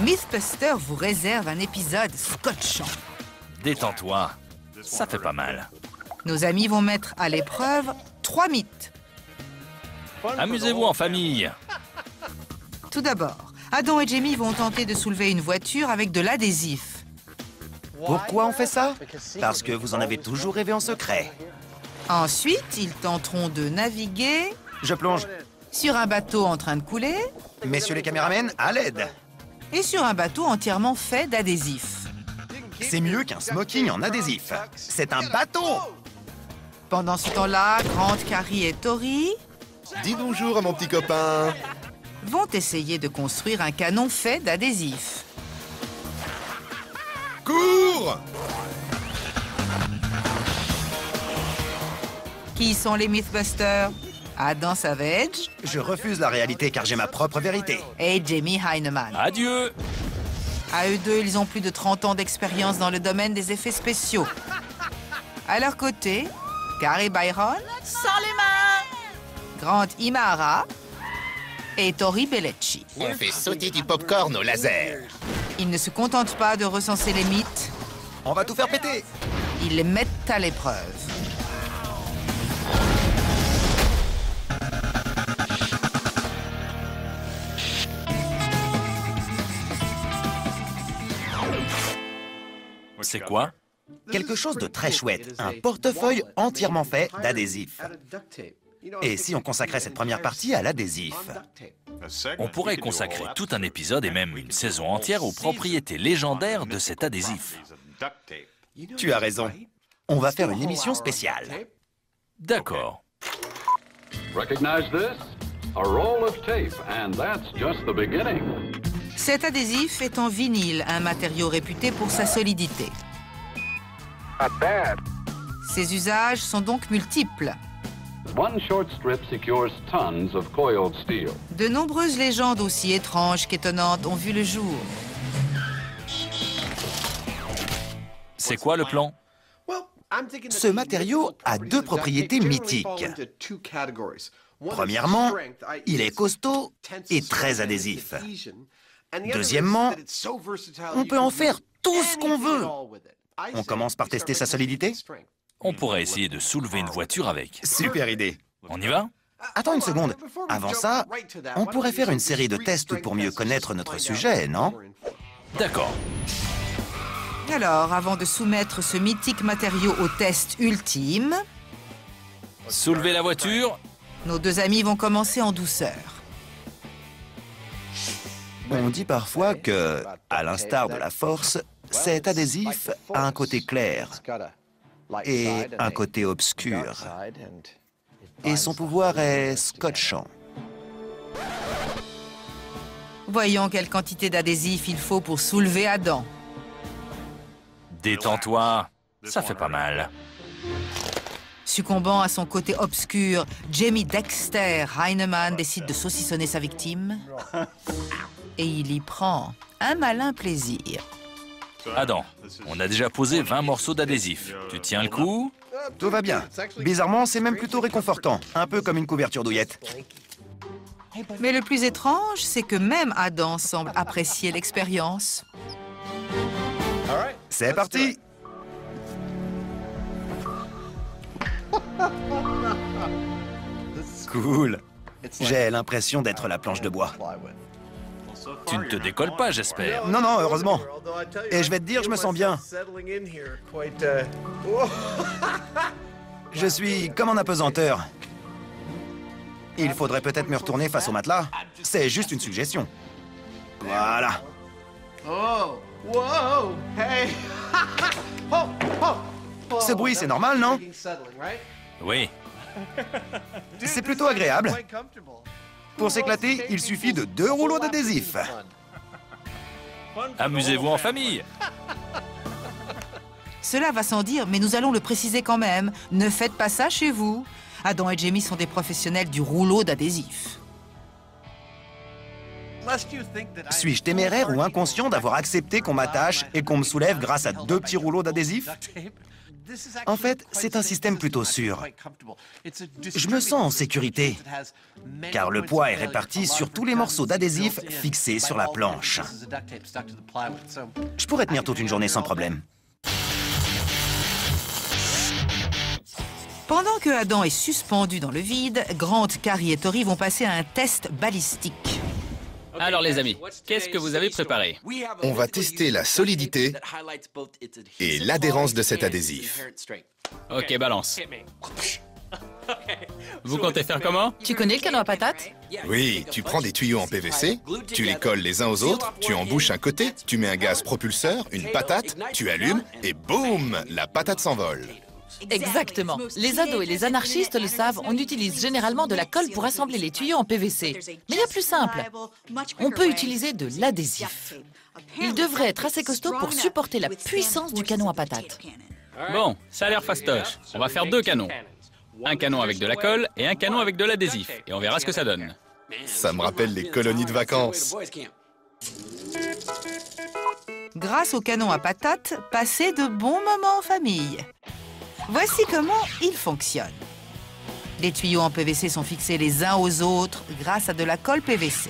Mythbuster vous réserve un épisode scotchant. Détends-toi, ça fait pas mal. Nos amis vont mettre à l'épreuve 3 mythes. Amusez-vous en famille. Tout d'abord, Adam et Jamie vont tenter de soulever une voiture avec de l'adhésif. Pourquoi on fait ça? Parce que vous en avez toujours rêvé en secret. Ensuite, ils tenteront de naviguer Je plonge. sur un bateau en train de couler Messieurs les caméramens, à l'aide. et sur un bateau entièrement fait d'adhésif. C'est mieux qu'un smoking en adhésif. C'est un bateau! Pendant ce temps-là, Grant, Carrie et Tori Dis bonjour à mon petit copain. vont essayer de construire un canon fait d'adhésif. Cours! Qui sont les Mythbusters? Adam Savage Je refuse la réalité car j'ai ma propre vérité. et Jamie Heineman. Adieu. À eux deux, ils ont plus de 30 ans d'expérience dans le domaine des effets spéciaux. À leur côté, Carrie Byron, sans les mains, Grant Imahara et Tori Bellecci. On fait sauter du popcorn au laser. Ils ne se contentent pas de recenser les mythes, On va tout faire péter. ils les mettent à l'épreuve. C'est quoi? Quelque chose de très chouette. Un portefeuille entièrement fait d'adhésif. Et si on consacrait cette première partie à l'adhésif? On pourrait consacrer tout un épisode et même une saison entière aux propriétés légendaires de cet adhésif. Tu as raison. On va faire une émission spéciale. D'accord. Recognize this? A roll of tape, and that's just the beginning. Cet adhésif est en vinyle, un matériau réputé pour sa solidité. Ses usages sont donc multiples. One short strip secures tons of coiled steel. De nombreuses légendes aussi étranges qu'étonnantes ont vu le jour. C'est quoi le plan? Ce matériau a deux propriétés mythiques. Premièrement, il est costaud et très adhésif. Deuxièmement, on peut en faire tout ce qu'on veut. On commence par tester sa solidité? On pourrait essayer de soulever une voiture avec. Super idée. On y va? Attends une seconde. Avant ça, on pourrait faire une série de tests pour mieux connaître notre sujet, non? D'accord. Alors, avant de soumettre ce mythique matériau au test ultime, Soulevez la voiture. nos deux amis vont commencer en douceur. On dit parfois que, à l'instar de la force, cet adhésif a un côté clair et un côté obscur. Et son pouvoir est scotchant. Voyons quelle quantité d'adhésif il faut pour soulever Adam. Détends-toi, ça fait pas mal. Succombant à son côté obscur, Jamie Dexter Heineman décide de saucissonner sa victime. Et il y prend un malin plaisir. Adam, on a déjà posé 20 morceaux d'adhésif. Tu tiens le coup? Tout va bien. Bizarrement, c'est même plutôt réconfortant. Un peu comme une couverture douillette. Mais le plus étrange, c'est que même Adam semble apprécier l'expérience. C'est parti! Cool. J'ai l'impression d'être la planche de bois. Tu ne te décolles pas, j'espère. Non, non, heureusement. Et je vais te dire, je me sens bien. Je suis comme en apesanteur. Il faudrait peut-être me retourner face au matelas. C'est juste une suggestion. Voilà. Ce bruit, c'est normal, non? Oui. C'est plutôt agréable. Pour s'éclater, il suffit de 2 rouleaux d'adhésif. Amusez-vous en famille. Cela va sans dire, mais nous allons le préciser quand même. Ne faites pas ça chez vous. Adam et Jamie sont des professionnels du rouleau d'adhésif. Suis-je téméraire ou inconscient d'avoir accepté qu'on m'attache et qu'on me soulève grâce à 2 petits rouleaux d'adhésif? En fait, c'est un système plutôt sûr. Je me sens en sécurité, car le poids est réparti sur tous les morceaux d'adhésif fixés sur la planche. Je pourrais tenir toute une journée sans problème. Pendant que Adam est suspendu dans le vide, Grant, Carrie et Tori vont passer à un test balistique. Alors les amis, qu'est-ce que vous avez préparé? On va tester la solidité et l'adhérence de cet adhésif. Ok, balance. Vous comptez faire comment? Tu connais le canon à patates? Oui, tu prends des tuyaux en PVC, tu les colles les uns aux autres, tu embouches un côté, tu mets un gaz propulseur, une patate, tu allumes et boum, la patate s'envole. Exactement. Les ados et les anarchistes le savent, on utilise généralement de la colle pour assembler les tuyaux en PVC. Mais il y a plus simple. On peut utiliser de l'adhésif. Il devrait être assez costaud pour supporter la puissance du canon à patates. Bon, ça a l'air fastoche. On va faire 2 canons. Un canon avec de la colle et un canon avec de l'adhésif. Et on verra ce que ça donne. Ça me rappelle les colonies de vacances. Grâce au canon à patates, passez de bons moments en famille. Voici comment il fonctionne. Les tuyaux en PVC sont fixés les uns aux autres grâce à de la colle PVC.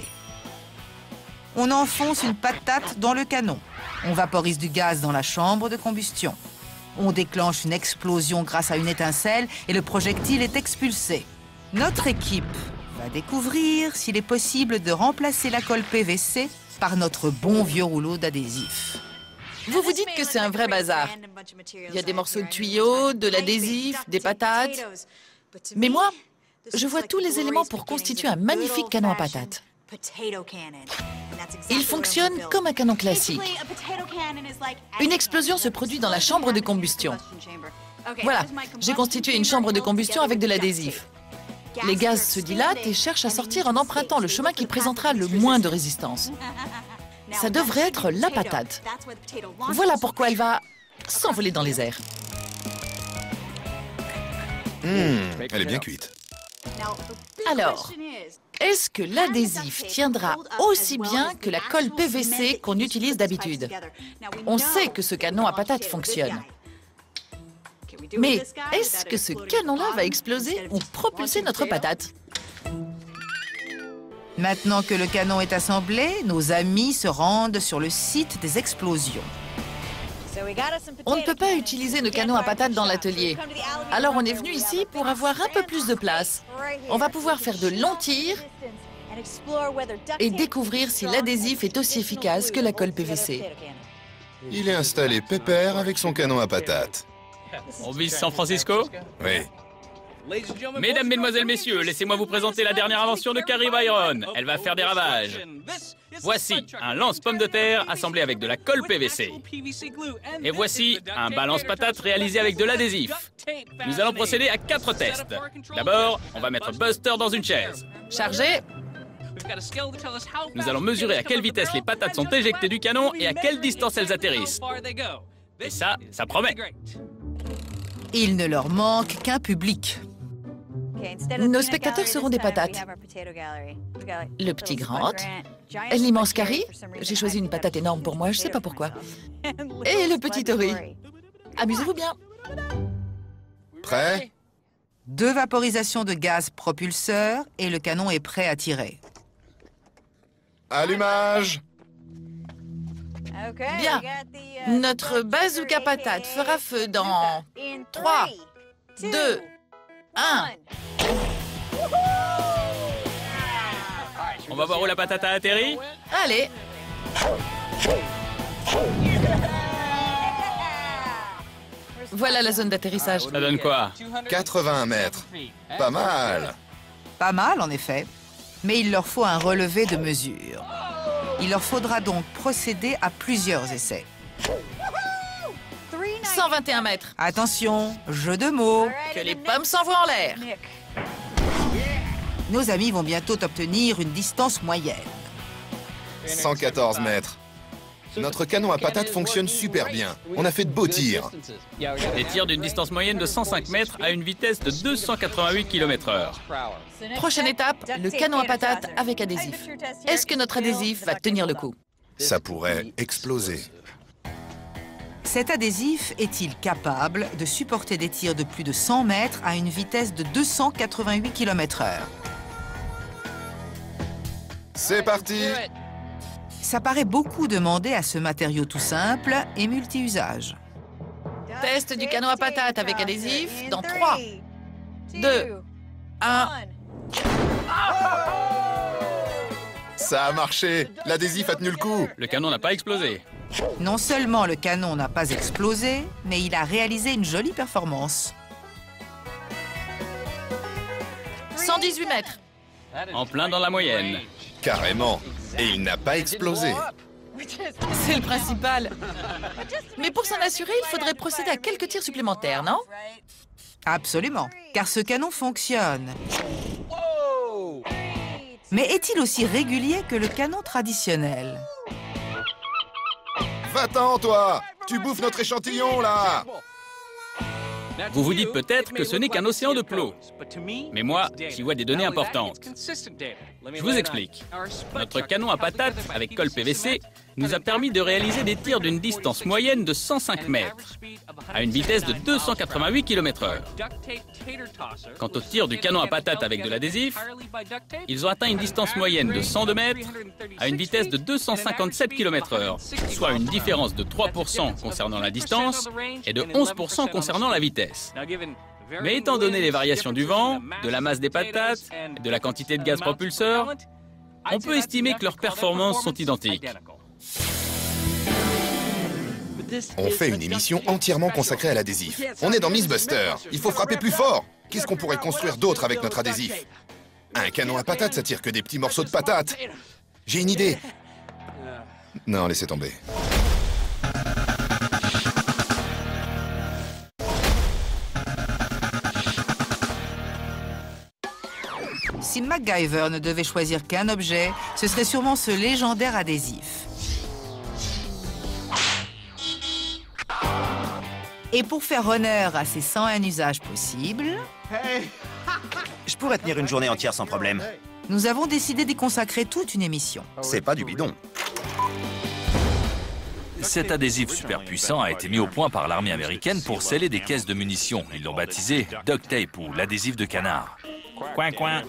On enfonce une patate dans le canon. On vaporise du gaz dans la chambre de combustion. On déclenche une explosion grâce à une étincelle et le projectile est expulsé. Notre équipe va découvrir s'il est possible de remplacer la colle PVC par notre bon vieux rouleau d'adhésif. Vous vous dites que c'est un vrai bazar. Il y a des morceaux de tuyaux, de l'adhésif, des patates. Mais moi, je vois tous les éléments pour constituer un magnifique canon à patates. Il fonctionne comme un canon classique. Une explosion se produit dans la chambre de combustion. Voilà, j'ai constitué une chambre de combustion avec de l'adhésif. Les gaz se dilatent et cherchent à sortir en empruntant le chemin qui présentera le moins de résistance. Ça devrait être la patate. Voilà pourquoi elle va s'envoler dans les airs. Elle est bien cuite. Alors, est-ce que l'adhésif tiendra aussi bien que la colle PVC qu'on utilise d'habitude? On sait que ce canon à patates fonctionne. Mais est-ce que ce canon-là va exploser ou propulser notre patate? Maintenant que le canon est assemblé, nos amis se rendent sur le site des explosions. On ne peut pas utiliser nos canons à patates dans l'atelier. Alors on est venu ici pour avoir un peu plus de place. On va pouvoir faire de longs tirs et découvrir si l'adhésif est aussi efficace que la colle PVC. Il est installé pépère avec son canon à patates. On vise San Francisco? Oui. Mesdames, mesdemoiselles, messieurs, laissez-moi vous présenter la dernière invention de Carrie Byron. Elle va faire des ravages. Voici un lance-pomme de terre assemblé avec de la colle PVC. Et voici un balance-patate réalisé avec de l'adhésif. Nous allons procéder à 4 tests. D'abord, on va mettre Buster dans une chaise. Chargé. Nous allons mesurer à quelle vitesse les patates sont éjectées du canon et à quelle distance elles atterrissent. Et ça promet. Il ne leur manque qu'un public. Nos spectateurs seront des patates. Le petit Grant, l'immense Carrie, j'ai choisi une patate énorme pour moi, je sais pas pourquoi. Et le petit Tori. Amusez-vous bien. Prêt? 2 vaporisations de gaz propulseur et le canon est prêt à tirer. Allumage! Bien. Notre bazooka patate fera feu dans 3, 2, 1. On va voir où la patate a atterri. Allez. Voilà la zone d'atterrissage. Ça donne quoi? 81 mètres. Pas mal. Pas mal, en effet. Mais il leur faut un relevé de mesure. Il leur faudra donc procéder à plusieurs essais. 121 mètres. Attention, jeu de mots. Que les pommes s'envoient en l'air. Nos amis vont bientôt obtenir une distance moyenne. 114 mètres. Notre canon à patates fonctionne super bien. On a fait de beaux tirs. Des tirs d'une distance moyenne de 105 mètres à une vitesse de 288 km/h. Prochaine étape, le canon à patates avec adhésif. Est-ce que notre adhésif va tenir le coup? Ça pourrait exploser. Cet adhésif est-il capable de supporter des tirs de plus de 100 mètres à une vitesse de 288 km/h? C'est parti! Ça paraît beaucoup demander à ce matériau tout simple et multi-usage. Test du canon à patates avec adhésif dans 3, 2, 1... Ça a marché! L'adhésif a tenu le coup! Le canon n'a pas explosé. Non seulement le canon n'a pas explosé, mais il a réalisé une jolie performance. 118 mètres. En plein dans la moyenne. Carrément! Et il n'a pas explosé. C'est le principal. Mais pour s'en assurer, il faudrait procéder à quelques tirs supplémentaires, non? Absolument, car ce canon fonctionne. Mais est-il aussi régulier que le canon traditionnel? Va-t'en, toi! Tu bouffes notre échantillon, là! Vous vous dites peut-être que ce n'est qu'un océan de plots. Mais moi, j'y vois des données importantes. Je vous explique. Notre canon à patates avec colle PVC nous a permis de réaliser des tirs d'une distance moyenne de 105 mètres, à une vitesse de 288 km/h. Quant aux tirs du canon à patates avec de l'adhésif, ils ont atteint une distance moyenne de 102 mètres, à une vitesse de 257 km/h, soit une différence de 3% concernant la distance et de 11% concernant la vitesse. Mais étant donné les variations du vent, de la masse des patates et de la quantité de gaz propulseur, on peut estimer que leurs performances sont identiques. On fait une émission entièrement consacrée à l'adhésif. On est dans Mythbusters. Il faut frapper plus fort. Qu'est-ce qu'on pourrait construire d'autre avec notre adhésif? Un canon à patates, ça tire que des petits morceaux de patates. J'ai une idée. Non, laissez tomber. Si MacGyver ne devait choisir qu'un objet, ce serait sûrement ce légendaire adhésif. Et pour faire honneur à ces 101 usages possibles, Je pourrais tenir une journée entière sans problème. nous avons décidé d'y consacrer toute une émission. C'est pas du bidon. Cet adhésif super puissant a été mis au point par l'armée américaine pour sceller des caisses de munitions. Ils l'ont baptisé duct tape ou l'adhésif de canard. Coin coin.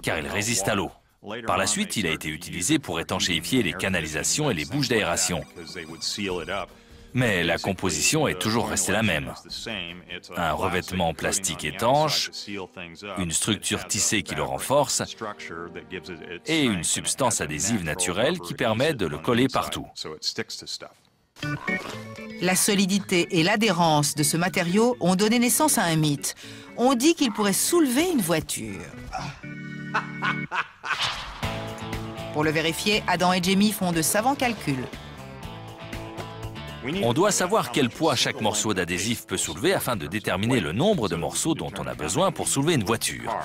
Car il résiste à l'eau. Par la suite, il a été utilisé pour étanchéifier les canalisations et les bouches d'aération. Mais la composition est toujours restée la même. Un revêtement plastique étanche, une structure tissée qui le renforce et une substance adhésive naturelle qui permet de le coller partout. La solidité et l'adhérence de ce matériau ont donné naissance à un mythe. On dit qu'il pourrait soulever une voiture. Pour le vérifier, Adam et Jamie font de savants calculs. On doit savoir quel poids chaque morceau d'adhésif peut soulever afin de déterminer le nombre de morceaux dont on a besoin pour soulever une voiture.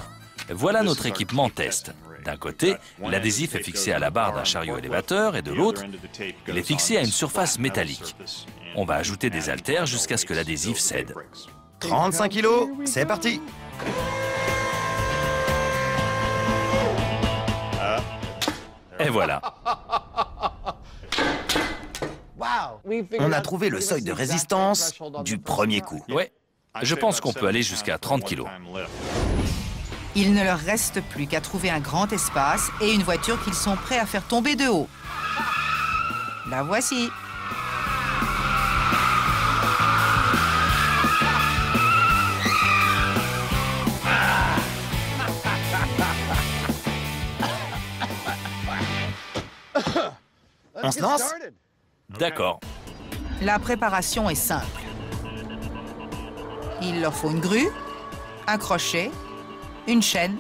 Voilà notre équipement test. D'un côté, l'adhésif est fixé à la barre d'un chariot élévateur et de l'autre, il est fixé à une surface métallique. On va ajouter des haltères jusqu'à ce que l'adhésif cède. 35 kilos, c'est parti. Et voilà. On a trouvé le seuil de résistance du premier coup. Ouais, je pense qu'on peut aller jusqu'à 30 kilos. Il ne leur reste plus qu'à trouver un grand espace et une voiture qu'ils sont prêts à faire tomber de haut. La voici. On se lance? D'accord. La préparation est simple. Il leur faut une grue, un crochet, une chaîne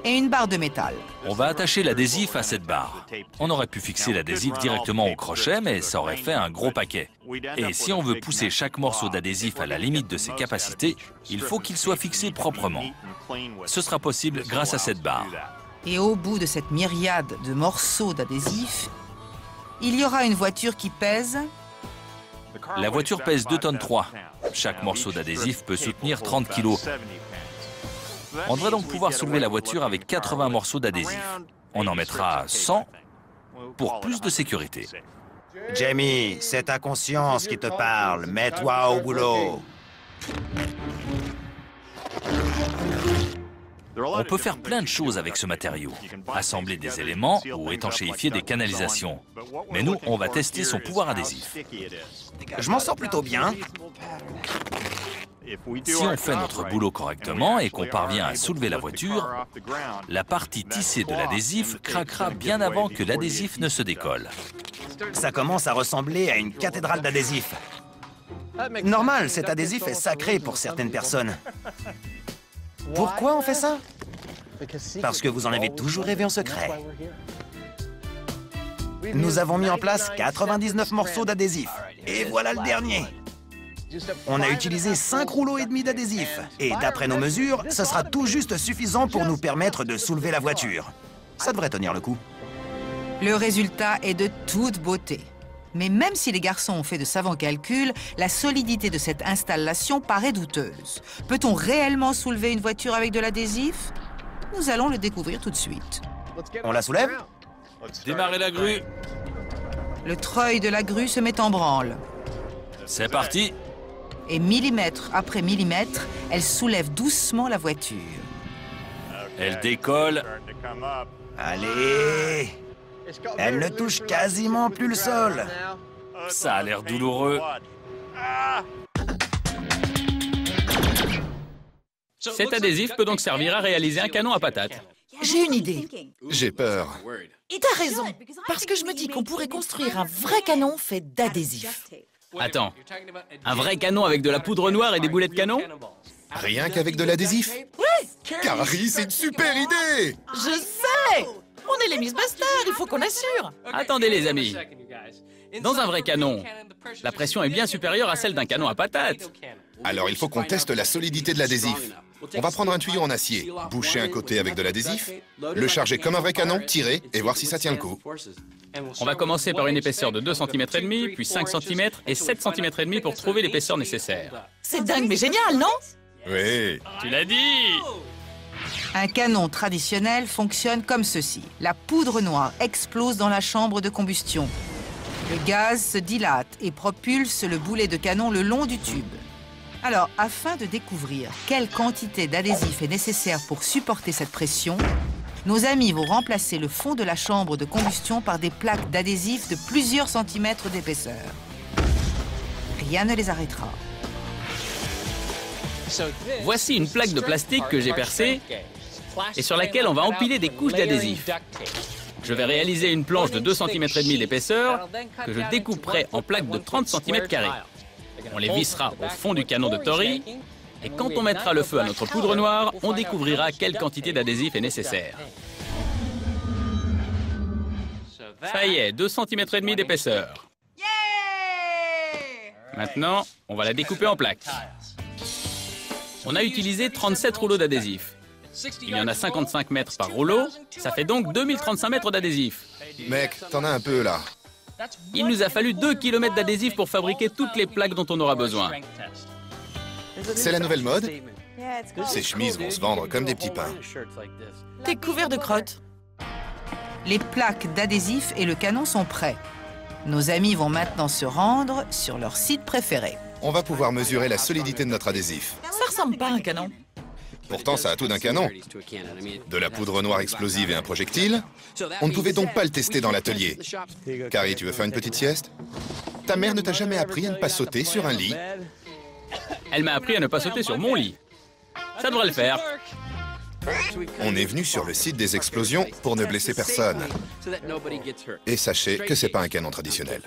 et une barre de métal. On va attacher l'adhésif à cette barre. On aurait pu fixer l'adhésif directement au crochet, mais ça aurait fait un gros paquet. Et si on veut pousser chaque morceau d'adhésif à la limite de ses capacités, il faut qu'il soit fixé proprement. Ce sera possible grâce à cette barre. Et au bout de cette myriade de morceaux d'adhésif, il y aura une voiture qui pèse... La voiture pèse 2 tonnes 3. Chaque morceau d'adhésif peut soutenir 30 kilos. On devrait donc pouvoir soulever la voiture avec 80 morceaux d'adhésif. On en mettra 100 pour plus de sécurité. Jamie, c'est ta conscience qui te parle. Mets-toi au boulot. On peut faire plein de choses avec ce matériau. Assembler des éléments ou étanchéifier des canalisations. Mais nous, on va tester son pouvoir adhésif. Je m'en sors plutôt bien. Si on fait notre boulot correctement et qu'on parvient à soulever la voiture, la partie tissée de l'adhésif craquera bien avant que l'adhésif ne se décolle. Ça commence à ressembler à une cathédrale d'adhésif. Normal, cet adhésif est sacré pour certaines personnes. Pourquoi on fait ça? Parce que vous en avez toujours rêvé en secret. Nous avons mis en place 99 morceaux d'adhésif. Et voilà le dernier. On a utilisé 5 rouleaux et demi d'adhésif. Et d'après nos mesures, ce sera tout juste suffisant pour nous permettre de soulever la voiture. Ça devrait tenir le coup. Le résultat est de toute beauté. Mais même si les garçons ont fait de savants calculs, la solidité de cette installation paraît douteuse. Peut-on réellement soulever une voiture avec de l'adhésif? Nous allons le découvrir tout de suite. On la soulève? Démarrez la grue. Le treuil de la grue se met en branle. C'est parti. Et millimètre après millimètre, elle soulève doucement la voiture. Elle décolle. Allez! Elle ne touche quasiment plus le sol. Ça a l'air douloureux. Cet adhésif peut donc servir à réaliser un canon à patates. J'ai une idée. J'ai peur. T'as raison, parce que je me dis qu'on pourrait construire un vrai canon fait d'adhésif. Attends, un vrai canon avec de la poudre noire et des boulets de canon? Rien qu'avec de l'adhésif? Oui, Carrie, c'est une super idée! je sais. On est les Miss Buster, il faut qu'on assure. Attendez les amis. Dans un vrai canon, la pression est bien supérieure à celle d'un canon à patates. Alors il faut qu'on teste la solidité de l'adhésif. On va prendre un tuyau en acier, boucher un côté avec de l'adhésif, le charger comme un vrai canon, tirer et voir si ça tient le coup. On va commencer par une épaisseur de 2 cm et demi, puis 5 cm et 7 cm et demi pour trouver l'épaisseur nécessaire. C'est dingue mais génial, non? Oui. Tu l'as dit! Un canon traditionnel fonctionne comme ceci. La poudre noire explose dans la chambre de combustion. Le gaz se dilate et propulse le boulet de canon le long du tube. Alors, afin de découvrir quelle quantité d'adhésif est nécessaire pour supporter cette pression, nos amis vont remplacer le fond de la chambre de combustion par des plaques d'adhésif de plusieurs centimètres d'épaisseur. Rien ne les arrêtera. Voici une plaque de plastique que j'ai percée et sur laquelle on va empiler des couches d'adhésif. Je vais réaliser une planche de 2 cm et demi d'épaisseur que je découperai en plaques de 30 cm². On les vissera au fond du canon de Tori et quand on mettra le feu à notre poudre noire, on découvrira quelle quantité d'adhésif est nécessaire. Ça y est, 2 cm et demi d'épaisseur. Maintenant, on va la découper en plaques. On a utilisé 37 rouleaux d'adhésif. Il y en a 55 mètres par rouleau, ça fait donc 2035 mètres d'adhésif. Mec, t'en as un peu là. Il nous a fallu 2 km d'adhésif pour fabriquer toutes les plaques dont on aura besoin. C'est la nouvelle mode? Ces chemises vont se vendre comme des petits pains. T'es couvert de crottes. Les plaques d'adhésif et le canon sont prêts. Nos amis vont maintenant se rendre sur leur site préféré. On va pouvoir mesurer la solidité de notre adhésif. Ça ressemble pas à un canon. Pourtant, ça a tout d'un canon. De la poudre noire explosive et un projectile. On ne pouvait donc pas le tester dans l'atelier. Carrie, tu veux faire une petite sieste? Ta mère ne t'a jamais appris à ne pas sauter sur un lit? Elle m'a appris à ne pas sauter sur mon lit. Ça devrait le faire. On est venu sur le site des explosions pour ne blesser personne. Et sachez que c'est pas un canon traditionnel.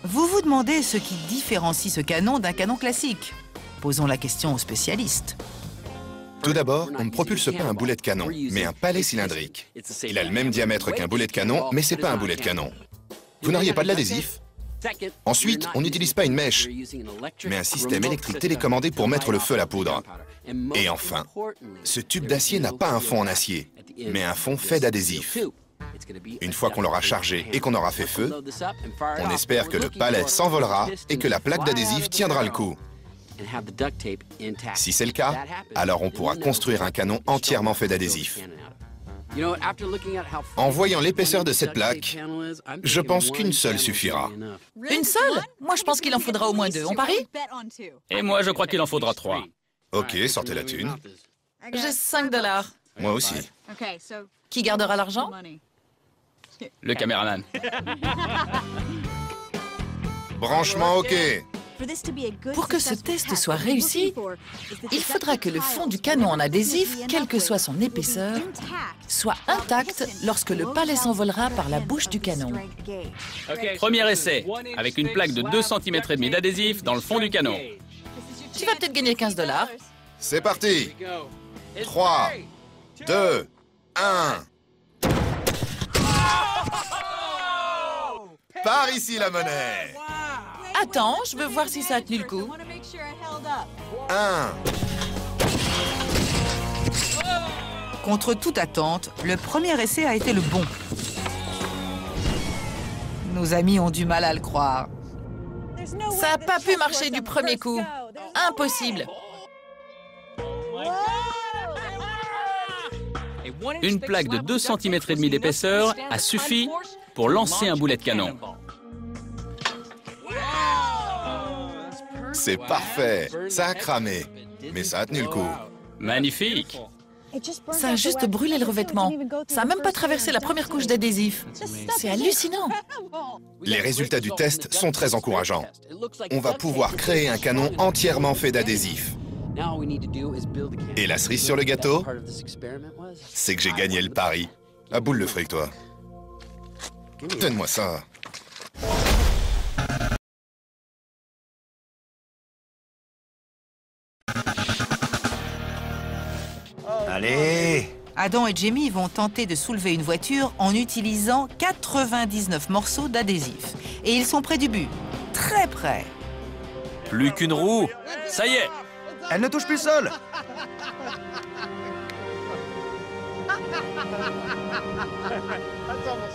Vous vous demandez ce qui différencie ce canon d'un canon classique? Posons la question aux spécialistes. Tout d'abord, on ne propulse pas un boulet de canon, mais un palet cylindrique. Il a le même diamètre qu'un boulet de canon, mais c'est pas un boulet de canon. Vous n'auriez pas de l'adhésif? Ensuite, on n'utilise pas une mèche, mais un système électrique télécommandé pour mettre le feu à la poudre. Et enfin, ce tube d'acier n'a pas un fond en acier, mais un fond fait d'adhésif. Une fois qu'on l'aura chargé et qu'on aura fait feu, on espère que le palet s'envolera et que la plaque d'adhésif tiendra le coup. Si c'est le cas, alors on pourra construire un canon entièrement fait d'adhésif. En voyant l'épaisseur de cette plaque, je pense qu'une seule suffira. Une seule? Moi, je pense qu'il en faudra au moins 2. On parie? Et moi, je crois qu'il en faudra 3. Ok, sortez la thune. J'ai 5 $. Moi aussi. Qui gardera l'argent? Le caméraman. Branchement ok. Pour que ce test soit réussi, il faudra que le fond du canon en adhésif, quelle que soit son épaisseur, soit intact lorsque le palet s'envolera par la bouche du canon. Premier essai, avec une plaque de 2,5 cm d'adhésif dans le fond du canon. Tu vas peut-être gagner 15 $. C'est parti. 3, 2, 1. Par ici la monnaie. Attends, je veux voir si ça a tenu le coup. 1. Contre toute attente, le premier essai a été le bon. Nos amis ont du mal à le croire. Ça n'a pas pu marcher du premier coup. Impossible. Une plaque de 2,5 cm d'épaisseur a suffi pour lancer un boulet de canon. C'est parfait. Ça a cramé. Mais ça a tenu le coup. Magnifique. Ça a juste brûlé le revêtement. Ça n'a même pas traversé la première couche d'adhésif. C'est hallucinant. Les résultats du test sont très encourageants. On va pouvoir créer un canon entièrement fait d'adhésif. Et la cerise sur le gâteau, c'est que j'ai gagné le pari. À boule le fric, toi. Donne-moi ça. Allez! Adam et Jamie vont tenter de soulever une voiture en utilisant 99 morceaux d'adhésif. Et ils sont près du but. Très près. Plus qu'une roue. Ça y est. Elle ne touche plus le sol!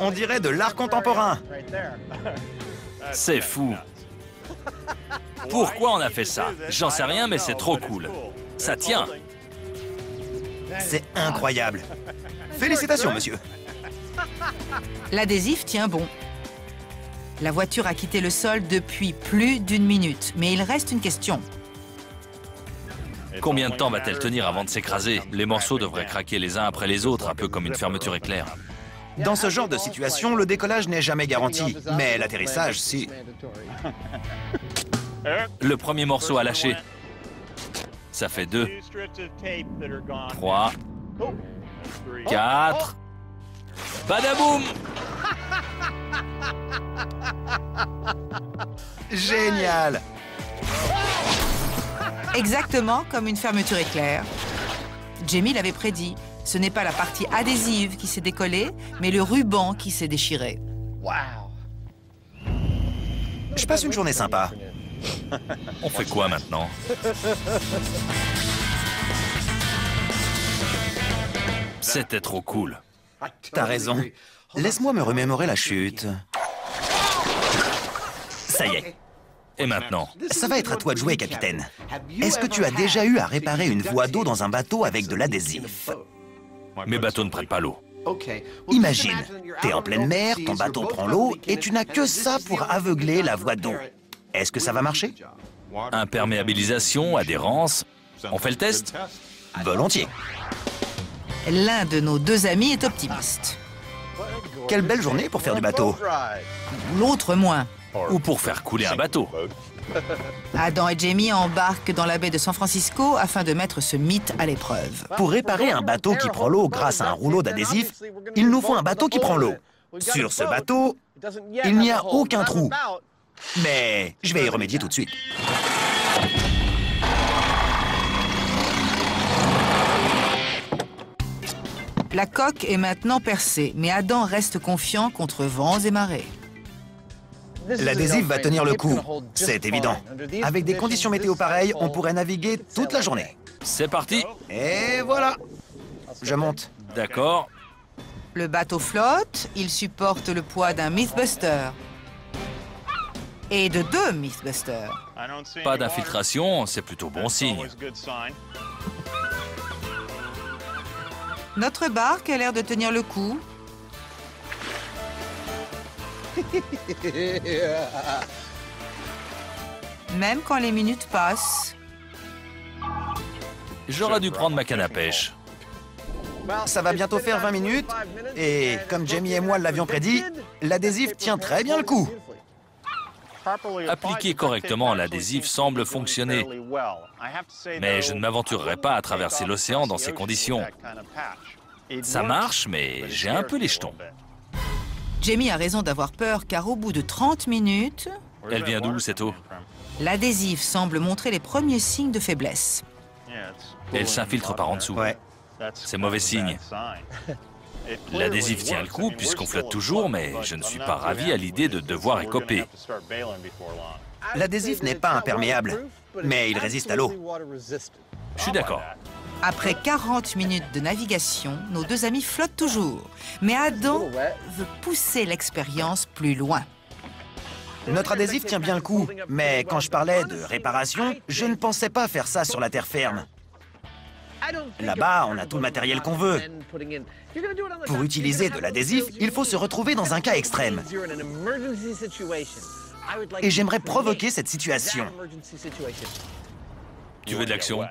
On dirait de l'art contemporain. C'est fou. Pourquoi on a fait ça? J'en sais rien, mais c'est trop cool. Ça tient. C'est incroyable. Félicitations, monsieur. L'adhésif tient bon. La voiture a quitté le sol depuis plus d'1 minute. Mais il reste une question. Combien de temps va-t-elle tenir avant de s'écraser? Les morceaux devraient craquer les uns après les autres, un peu comme une fermeture éclair. Dans ce genre de situation, le décollage n'est jamais garanti. Mais l'atterrissage, si. Le premier morceau a lâché. Ça fait 2, 3, 4... Badaboum! Génial! Exactement comme une fermeture éclair. Jamie l'avait prédit. Ce n'est pas la partie adhésive qui s'est décollée, mais le ruban qui s'est déchiré. Je passe une journée sympa. On fait quoi maintenant? C'était trop cool. T'as raison. Laisse-moi me remémorer la chute. Ça y est. Et maintenant? Ça va être à toi de jouer, capitaine. Est-ce que tu as déjà eu à réparer une voie d'eau dans un bateau avec de l'adhésif? Mes bateaux ne prennent pas l'eau. Imagine, t'es en pleine mer, ton bateau prend l'eau et tu n'as que ça pour aveugler la voie d'eau. Est-ce que ça va marcher? Imperméabilisation, adhérence. On fait le test? Volontiers. L'un de nos deux amis est optimiste. Quelle belle journée pour faire du bateau. L'autre moins. Ou pour faire couler un bateau. Adam et Jamie embarquent dans la baie de San Francisco afin de mettre ce mythe à l'épreuve. Pour réparer un bateau qui prend l'eau grâce à un rouleau d'adhésif, il nous faut un bateau qui prend l'eau. Sur ce bateau, il n'y a aucun trou. Mais je vais y remédier tout de suite. La coque est maintenant percée, mais Adam reste confiant contre vents et marées. L'adhésif va tenir le coup, c'est évident. Avec des conditions météo pareilles, on pourrait naviguer toute la journée. C'est parti. Et voilà. Je monte. D'accord. Le bateau flotte, il supporte le poids d'un Mythbuster. Et de 2 Mythbusters. Pas d'infiltration, c'est plutôt bon signe. Notre barque a l'air de tenir le coup. Même quand les minutes passent. J'aurais dû prendre ma canne à pêche. Ça va bientôt faire 20 minutes, et comme Jamie et moi l'avions prédit, l'adhésif tient très bien le coup. Appliqué correctement, l'adhésif semble fonctionner. Mais je ne m'aventurerai pas à traverser l'océan dans ces conditions. Ça marche, mais j'ai un peu les jetons. Jamie a raison d'avoir peur, car au bout de 30 minutes, Elle vient d'où, cette eau? l'adhésif semble montrer les premiers signes de faiblesse. Elle s'infiltre par en dessous. Ouais. C'est mauvais signe. L'adhésif tient le coup puisqu'on flotte toujours, mais je ne suis pas ravi à l'idée de devoir écoper. L'adhésif n'est pas imperméable, mais il résiste à l'eau. Je suis d'accord. Après 40 minutes de navigation, nos deux amis flottent toujours. Mais Adam veut pousser l'expérience plus loin. Notre adhésif tient bien le coup, mais quand je parlais de réparation, je ne pensais pas faire ça sur la terre ferme. Là-bas, on a tout le matériel qu'on veut. Pour utiliser de l'adhésif, il faut se retrouver dans un cas extrême. Et j'aimerais provoquer cette situation. Tu veux de l'action?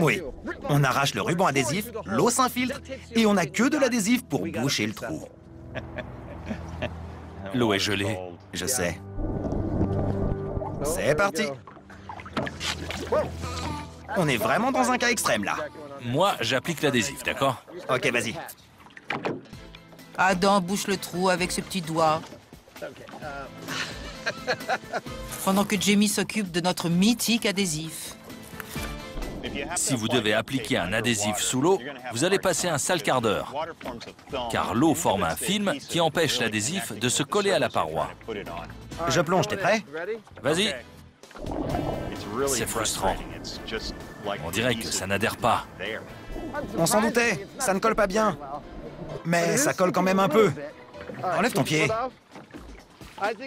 Oui, on arrache le ruban adhésif, l'eau s'infiltre, et on n'a que de l'adhésif pour boucher le trou. L'eau est gelée. Je sais. C'est parti. On est vraiment dans un cas extrême, là. Moi, j'applique l'adhésif, d'accord? Ok, vas-y. Adam bouche le trou avec ses petits doigts. Pendant que Jamie s'occupe de notre mythique adhésif. Si vous devez appliquer un adhésif sous l'eau, vous allez passer un sale quart d'heure, car l'eau forme un film qui empêche l'adhésif de se coller à la paroi. Je plonge, t'es prêt? Vas-y. C'est frustrant. On dirait que ça n'adhère pas. On s'en doutait, ça ne colle pas bien. Mais ça colle quand même un peu. Enlève ton pied.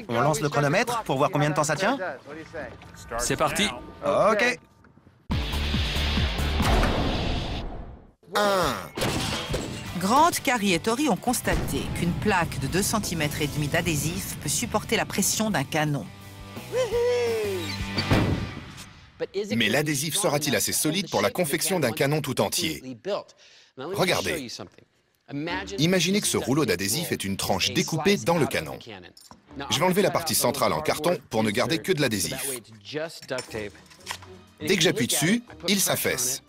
On lance le chronomètre pour voir combien de temps ça tient? C'est parti. Ok. 1. Grant, Carrie et Tori ont constaté qu'une plaque de 2,5 cm d'adhésif peut supporter la pression d'un canon. Mais l'adhésif sera-t-il assez solide pour la confection d'un canon tout entier? Regardez. Imaginez que ce rouleau d'adhésif est une tranche découpée dans le canon. Je vais enlever la partie centrale en carton pour ne garder que de l'adhésif. Dès que j'appuie dessus, il s'affaisse.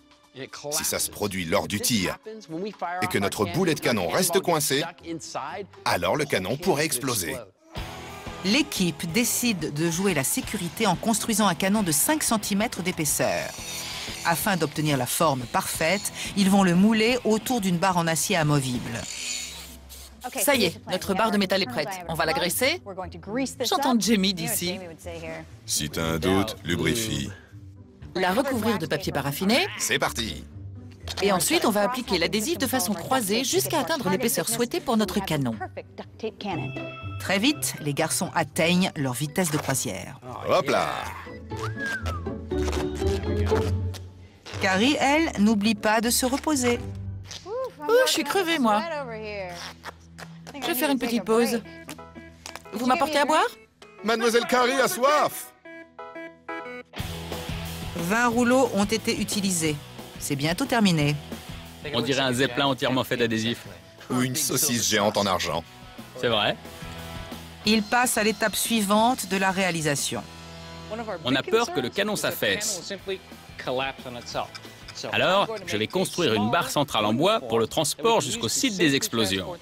Si ça se produit lors du tir et que notre boulet de canon reste coincé, alors le canon pourrait exploser. L'équipe décide de jouer la sécurité en construisant un canon de 5 cm d'épaisseur. Afin d'obtenir la forme parfaite, ils vont le mouler autour d'une barre en acier amovible. Ça y est, notre barre de métal est prête. On va la graisser. J'entends Jamie d'ici. Si t'as un doute, lubrifie. La recouvrir de papier paraffiné. C'est parti. Et ensuite, on va appliquer l'adhésif de façon croisée jusqu'à atteindre l'épaisseur souhaitée pour notre canon. Très vite, les garçons atteignent leur vitesse de croisière. Hop là. Carrie, elle, n'oublie pas de se reposer. Oh, je suis crevée, moi. Je vais faire une petite pause. Vous m'apportez à boire? Mademoiselle Carrie a soif. 20 rouleaux ont été utilisés. C'est bientôt terminé. On dirait un zeppelin entièrement fait d'adhésif. Ou une saucisse géante en argent. C'est vrai. Ils passent à l'étape suivante de la réalisation. On a peur que le canon s'affaisse. Alors, je vais construire une barre centrale en bois pour le transport jusqu'au site des explosions.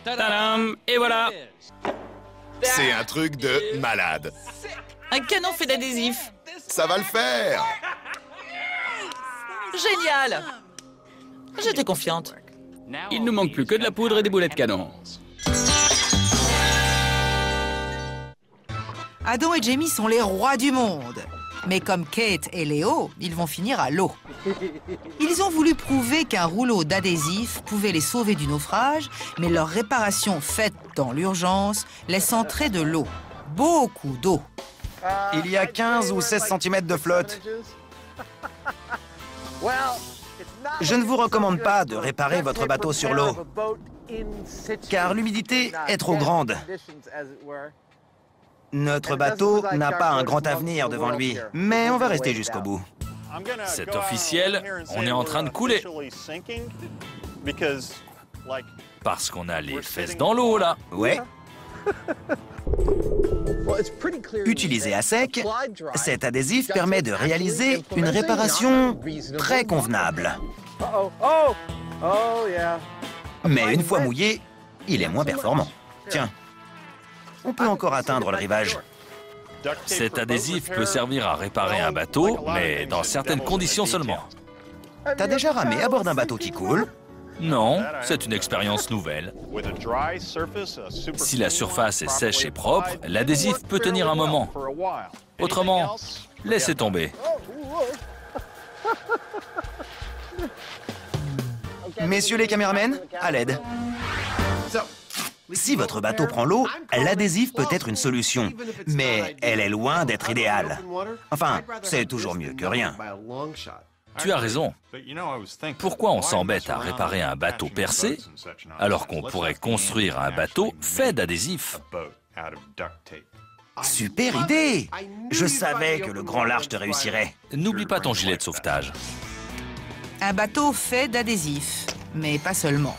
Tadam! Et voilà! C'est un truc de malade. Un canon fait d'adhésif. Ça va le faire. Génial! J'étais confiante. Il ne manque plus que de la poudre et des boulets de canon. Adam et Jamie sont les rois du monde. Mais comme Kate et Léo, ils vont finir à l'eau. Ils ont voulu prouver qu'un rouleau d'adhésif pouvait les sauver du naufrage, mais leur réparation faite dans l'urgence laisse entrer de l'eau. Beaucoup d'eau. Il y a 15 ou 16 cm de flotte. Je ne vous recommande pas de réparer votre bateau sur l'eau, car l'humidité est trop grande. Notre bateau n'a pas un grand avenir devant lui, mais on va rester jusqu'au bout. C'est officiel, on est en train de couler. Parce qu'on a les fesses dans l'eau, là. Ouais. Utilisé à sec, cet adhésif permet de réaliser une réparation très convenable. Mais une fois mouillé, il est moins performant. Tiens, on peut encore atteindre le rivage. Cet adhésif peut servir à réparer un bateau, mais dans certaines conditions seulement. T'as déjà ramé à bord d'un bateau qui coule? Non, c'est une expérience nouvelle. Si la surface est sèche et propre, l'adhésif peut tenir un moment. Autrement, laissez tomber. Messieurs les caméramens, à l'aide. Si votre bateau prend l'eau, l'adhésif peut être une solution, mais elle est loin d'être idéale. Enfin, c'est toujours mieux que rien. Tu as raison. Pourquoi on s'embête à réparer un bateau percé alors qu'on pourrait construire un bateau fait d'adhésif? Super idée! Je savais que le grand large te réussirait. N'oublie pas ton gilet de sauvetage. Un bateau fait d'adhésif, mais pas seulement.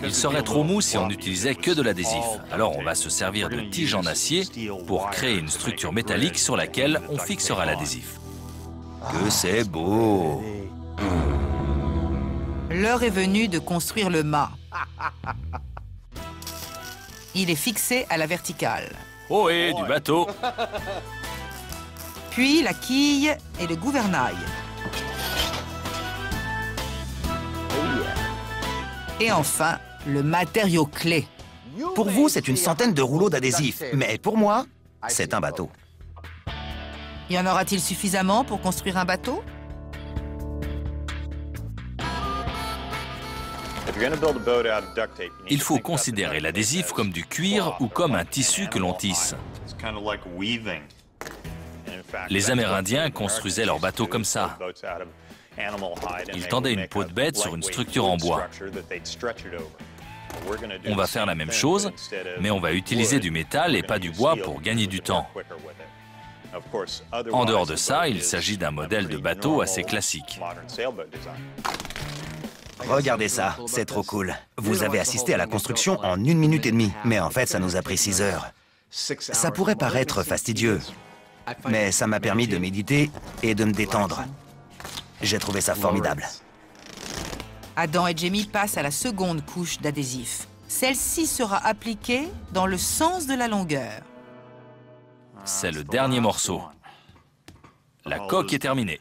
Il serait trop mou si on n'utilisait que de l'adhésif. Alors on va se servir de tiges en acier pour créer une structure métallique sur laquelle on fixera l'adhésif. Que c'est beau! L'heure est venue de construire le mât. Il est fixé à la verticale. Ohé, du bateau! Puis la quille et le gouvernail. Et enfin, le matériau clé. Pour vous, c'est une centaine de rouleaux d'adhésif, mais pour moi, c'est un bateau. Y en aura-t-il suffisamment pour construire un bateau? Il faut considérer l'adhésif comme du cuir ou comme un tissu que l'on tisse. Les Amérindiens construisaient leurs bateaux comme ça. Ils tendaient une peau de bête sur une structure en bois. On va faire la même chose, mais on va utiliser du métal et pas du bois pour gagner du temps. En dehors de ça, il s'agit d'un modèle de bateau assez classique. Regardez ça, c'est trop cool. Vous avez assisté à la construction en 1 minute et demie, mais en fait, ça nous a pris 6 heures. Ça pourrait paraître fastidieux, mais ça m'a permis de méditer et de me détendre. J'ai trouvé ça formidable. Adam et Jamie passent à la seconde couche d'adhésif. Celle-ci sera appliquée dans le sens de la longueur. C'est le dernier morceau. La coque est terminée.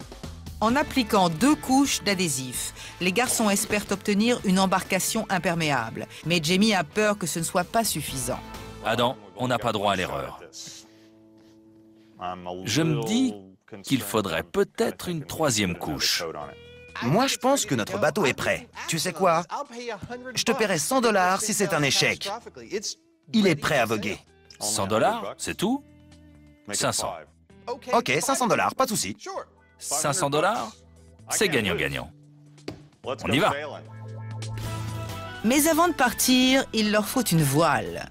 En appliquant 2 couches d'adhésif, les garçons espèrent obtenir une embarcation imperméable. Mais Jamie a peur que ce ne soit pas suffisant. Adam, on n'a pas droit à l'erreur. Je me dis qu'il faudrait peut-être une 3e couche. Moi, je pense que notre bateau est prêt. Tu sais quoi? Je te paierai 100 $ si c'est un échec. Il est prêt à voguer. 100 $, c'est tout? 500. Ok, 500 $, pas de souci. 500 $? C'est gagnant-gagnant. On y va. Mais avant de partir, il leur faut une voile.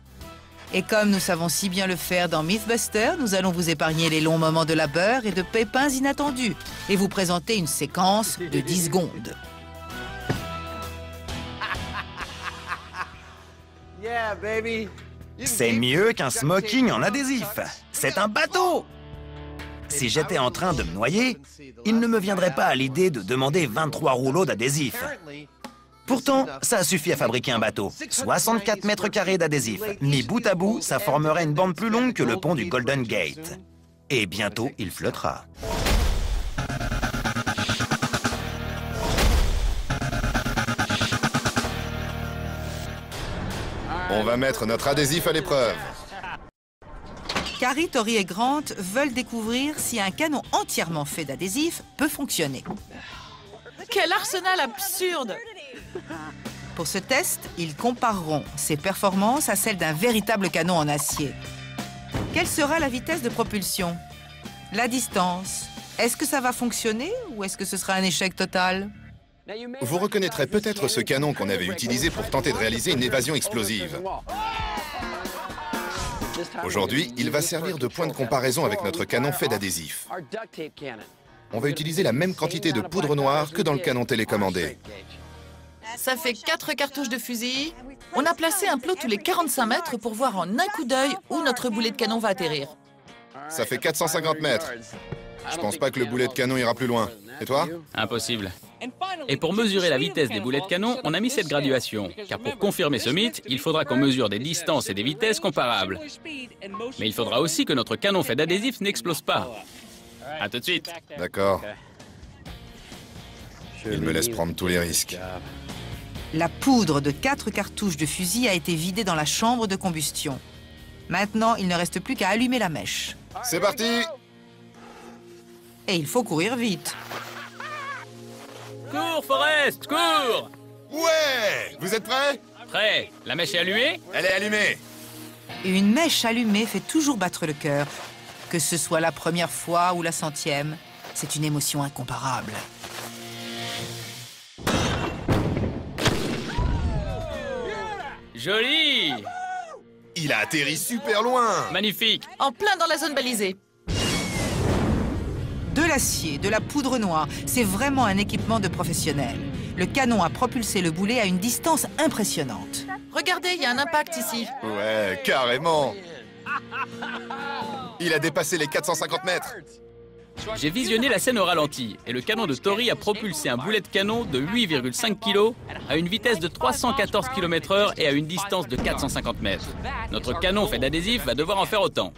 Et comme nous savons si bien le faire dans Mythbuster, nous allons vous épargner les longs moments de labeur et de pépins inattendus et vous présenter une séquence de 10 secondes. C'est mieux qu'un smoking en adhésif. C'est un bateau! Si j'étais en train de me noyer, il ne me viendrait pas à l'idée de demander 23 rouleaux d'adhésif. Pourtant, ça a suffi à fabriquer un bateau. 64 mètres carrés d'adhésif. Mis bout à bout, ça formerait une bande plus longue que le pont du Golden Gate. Et bientôt, il flottera. On va mettre notre adhésif à l'épreuve. Carrie, Tori et Grant veulent découvrir si un canon entièrement fait d'adhésif peut fonctionner. Quel arsenal absurde! Pour ce test, ils compareront ses performances à celles d'un véritable canon en acier. Quelle sera la vitesse de propulsion, la distance Est-ce que ça va fonctionner ou est-ce que ce sera un échec total? Vous reconnaîtrez peut-être ce canon qu'on avait utilisé pour tenter de réaliser une évasion explosive. Aujourd'hui, il va servir de point de comparaison avec notre canon fait d'adhésif. On va utiliser la même quantité de poudre noire que dans le canon télécommandé. Ça fait 4 cartouches de fusil. On a placé un plot tous les 45 mètres pour voir en un coup d'œil où notre boulet de canon va atterrir. Ça fait 450 mètres. Je pense pas que le boulet de canon ira plus loin. Et toi? Impossible. Et pour mesurer la vitesse des boulets de canon, on a mis cette graduation. Car pour confirmer ce mythe, il faudra qu'on mesure des distances et des vitesses comparables. Mais il faudra aussi que notre canon fait d'adhésif n'explose pas. À tout de suite. D'accord. Il me laisse prendre tous les risques. La poudre de 4 cartouches de fusil a été vidée dans la chambre de combustion. Maintenant, il ne reste plus qu'à allumer la mèche. C'est parti! Et il faut courir vite. Cours, Forrest, cours! Ouais! Vous êtes prêts? Prêt? La mèche est allumée? Elle est allumée! Une mèche allumée fait toujours battre le cœur. Que ce soit la première fois ou la 100e, c'est une émotion incomparable. Joli! Il a atterri super loin! Magnifique! En plein dans la zone balisée. De l'acier, de la poudre noire, c'est vraiment un équipement de professionnel. Le canon a propulsé le boulet à une distance impressionnante. Regardez, il y a un impact ici. Ouais, carrément! Il a dépassé les 450 mètres! J'ai visionné la scène au ralenti et le canon de Tori a propulsé un boulet de canon de 8,5 kg à une vitesse de 314 km/h et à une distance de 450 mètres. Notre canon fait d'adhésif va devoir en faire autant.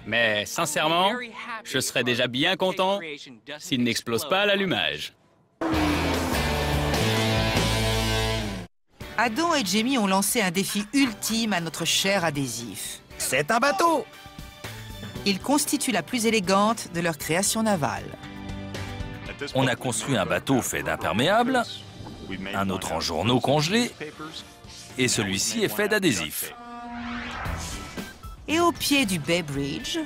Mais sincèrement, je serais déjà bien content s'il n'explose pas à l'allumage. Adam et Jamie ont lancé un défi ultime à notre cher adhésif. C'est un bateau! Il constitue la plus élégante de leur création navale. On a construit un bateau fait d'imperméable, un autre en journaux congelés, et celui-ci est fait d'adhésif. Et au pied du Bay Bridge,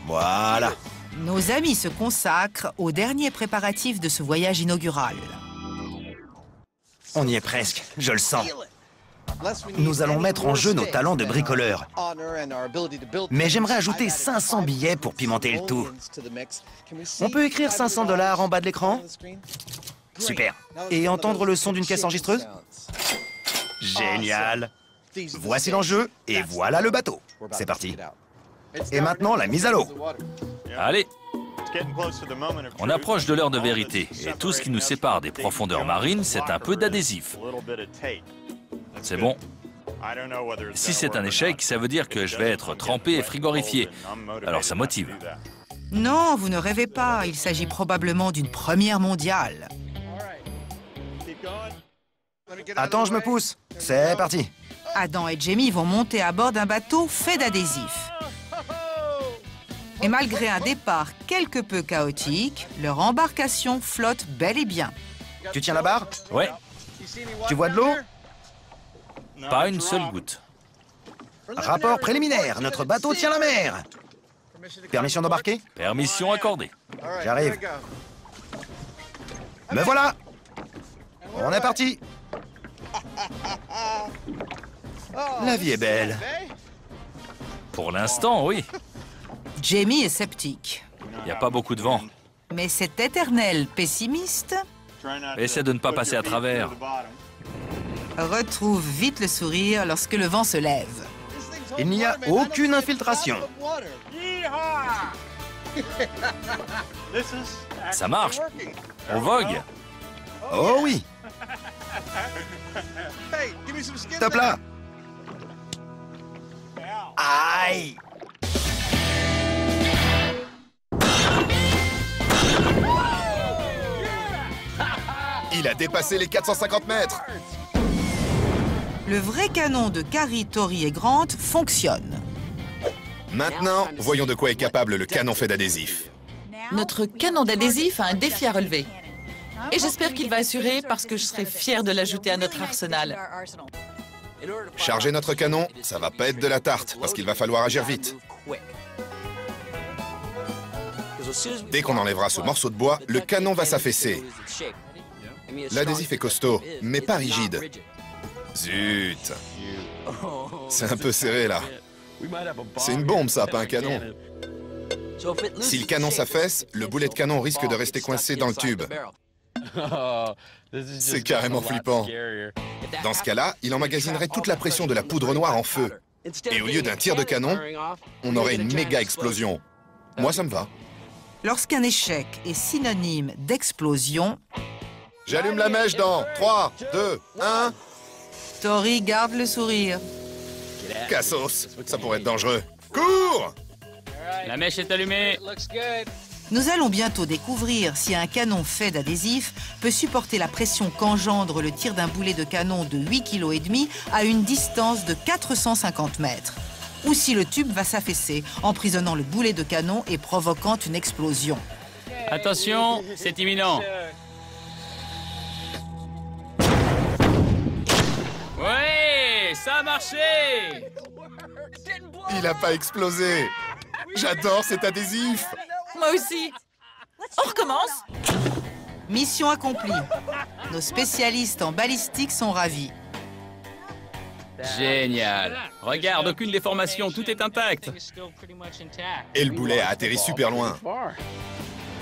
Voilà. nos amis se consacrent aux derniers préparatifs de ce voyage inaugural. On y est presque, je le sens. Nous allons mettre en jeu nos talents de bricoleurs. Mais j'aimerais ajouter 500 billets pour pimenter le tout. On peut écrire 500 $ en bas de l'écran? Super. Et entendre le son d'une caisse enregistreuse? Génial. Voici l'enjeu et voilà le bateau. C'est parti. Et maintenant, la mise à l'eau. Allez, on approche de l'heure de vérité, et tout ce qui nous sépare des profondeurs marines, c'est un peu d'adhésif. C'est bon. Si c'est un échec, ça veut dire que je vais être trempé et frigorifié. Alors ça motive. Non, vous ne rêvez pas, il s'agit probablement d'une première mondiale. Attends, je me pousse. C'est parti. Adam et Jamie vont monter à bord d'un bateau fait d'adhésif. Et malgré un départ quelque peu chaotique, leur embarcation flotte bel et bien. Tu tiens la barre? Ouais, Tu vois de l'eau? pas une seule goutte. Rapport préliminaire, notre bateau tient la mer. Permission d'embarquer? Permission accordée. J'arrive. Me voilà. On est parti. La vie est belle. Pour l'instant, oui. Jamie est sceptique. Il n'y a pas beaucoup de vent. Mais cet éternel pessimiste Essaie de ne pas passer à travers. retrouve vite le sourire lorsque le vent se lève. Il n'y a aucune infiltration. Ça marche. On vogue. Oh oui. Top là. Aïe. Il a dépassé les 450 mètres! Le vrai canon de Carrie, Tori et Grant fonctionne. Maintenant, voyons de quoi est capable le canon fait d'adhésif. Notre canon d'adhésif a un défi à relever. Et j'espère qu'il va assurer parce que je serai fière de l'ajouter à notre arsenal. Charger notre canon, ça va pas être de la tarte, parce qu'il va falloir agir vite. Dès qu'on enlèvera ce morceau de bois, le canon va s'affaisser. L'adhésif est costaud, mais pas rigide. Zut! C'est un peu serré, là. C'est une bombe, ça, pas un canon. Si le canon s'affaisse, le boulet de canon risque de rester coincé dans le tube. C'est carrément flippant. Dans ce cas-là, il emmagasinerait toute la pression de la poudre noire en feu. Et au lieu d'un tir de canon, on aurait une méga explosion. Moi, ça me va. Lorsqu'un échec est synonyme d'explosion, J'allume la mèche dans 3, 2, 1... Tori garde le sourire. Cassos, ça pourrait être dangereux. Cours! La mèche est allumée. Nous allons bientôt découvrir si un canon fait d'adhésif peut supporter la pression qu'engendre le tir d'un boulet de canon de 8,5 kg à une distance de 450 mètres. Ou si le tube va s'affaisser, emprisonnant le boulet de canon et provoquant une explosion. Attention, c'est imminent. Ouais, ça a marché! Il n'a pas explosé. J'adore cet adhésif. Moi aussi. On recommence? Mission accomplie. Nos spécialistes en balistique sont ravis. Génial. Regarde, aucune déformation, tout est intact. Et le boulet a atterri super loin.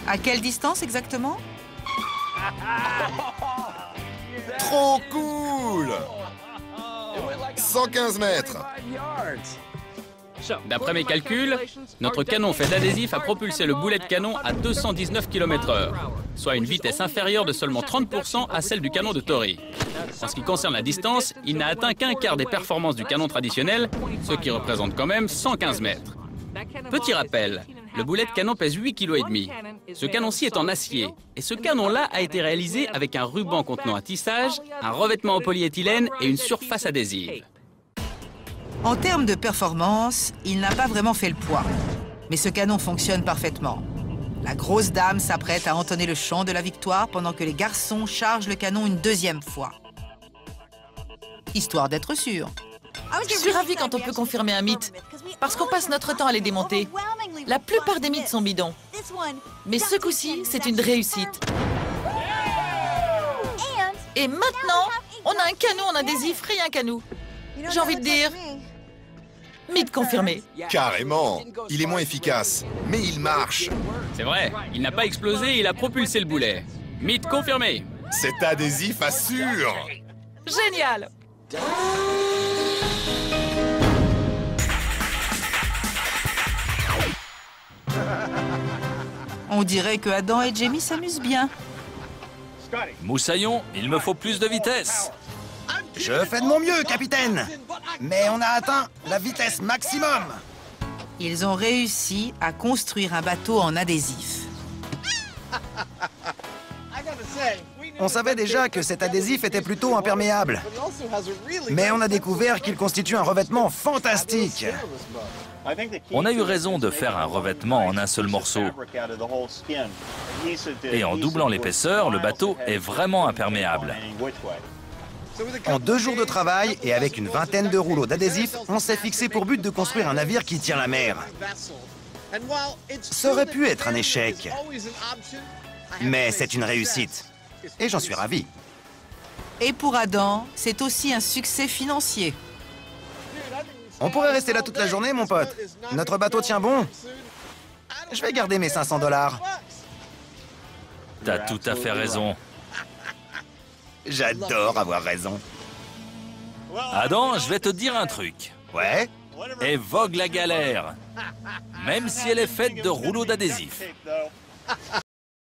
À quelle distance exactement? Trop cool! 115 mètres. D'après mes calculs, notre canon fait d'adhésif a propulsé le boulet de canon à 219 km/h, soit une vitesse inférieure de seulement 30% à celle du canon de Tori. En ce qui concerne la distance, il n'a atteint qu'un quart des performances du canon traditionnel, ce qui représente quand même 115 mètres. Petit rappel, le boulet de canon pèse 8,5 kg. Ce canon-ci est en acier, et ce canon-là a été réalisé avec un ruban contenant un tissage, un revêtement en polyéthylène et une surface adhésive. En termes de performance, il n'a pas vraiment fait le poids. Mais ce canon fonctionne parfaitement. La grosse dame s'apprête à entonner le chant de la victoire pendant que les garçons chargent le canon une deuxième fois. Histoire d'être sûr. Je suis ravie quand on peut confirmer un mythe, parce qu'on passe notre temps à les démonter. La plupart des mythes sont bidons. Mais ce coup-ci, c'est une réussite. Et maintenant, on a un canon en adhésif rien qu'à nous. J'ai envie de dire... mythe confirmé. Carrément. Il est moins efficace, mais il marche. C'est vrai, il n'a pas explosé, il a propulsé le boulet. Mythe confirmé. Cet adhésif assure. Génial! On dirait que Adam et Jamie s'amusent bien. Moussaillon, il me faut plus de vitesse. Je fais de mon mieux, capitaine. Mais on a atteint la vitesse maximum. Ils ont réussi à construire un bateau en adhésif. On savait déjà que cet adhésif était plutôt imperméable. Mais on a découvert qu'il constitue un revêtement fantastique. On a eu raison de faire un revêtement en un seul morceau. Et en doublant l'épaisseur, le bateau est vraiment imperméable. En 2 jours de travail et avec une vingtaine de rouleaux d'adhésif, on s'est fixé pour but de construire un navire qui tient la mer. Ça aurait pu être un échec, mais c'est une réussite. Et j'en suis ravi. Et pour Adam, c'est aussi un succès financier. On pourrait rester là toute la journée, mon pote. Notre bateau tient bon. Je vais garder mes 500 $. T'as tout à fait raison. J'adore avoir raison. Adam, je vais te dire un truc. Ouais? Et vogue la galère. Même si elle est faite de rouleaux d'adhésif.